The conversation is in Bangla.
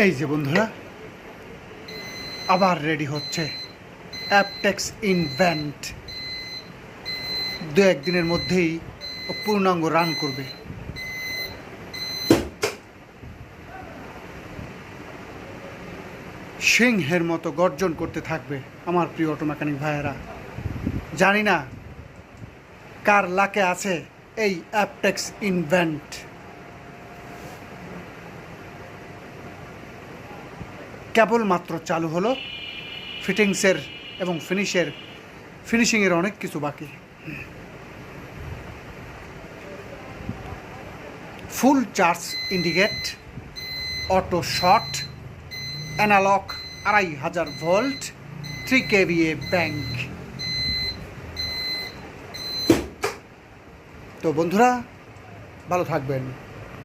এই যে বন্ধুরা আবার রেডি হচ্ছে অ্যাপটেক্স ইনভেন্ট। দু একদিনের মধ্যেই পূর্ণাঙ্গ রান করবে। সিংহের মতো গর্জন করতে থাকবে আমার প্রিয় অটো মেকানিক ভাইয়েরা। জানি না কার লাকে আছে এই অ্যাপটেক্স ইনভেন্ট। কেবলমাত্র চালু হলো, ফিটিংসের এবং ফিনিশিংয়ের অনেক কিছু বাকি। Full charge indicate, auto shut, analogue 2500 volt, 3 kVA bank. তো বন্ধুরা ভালো থাকবেন।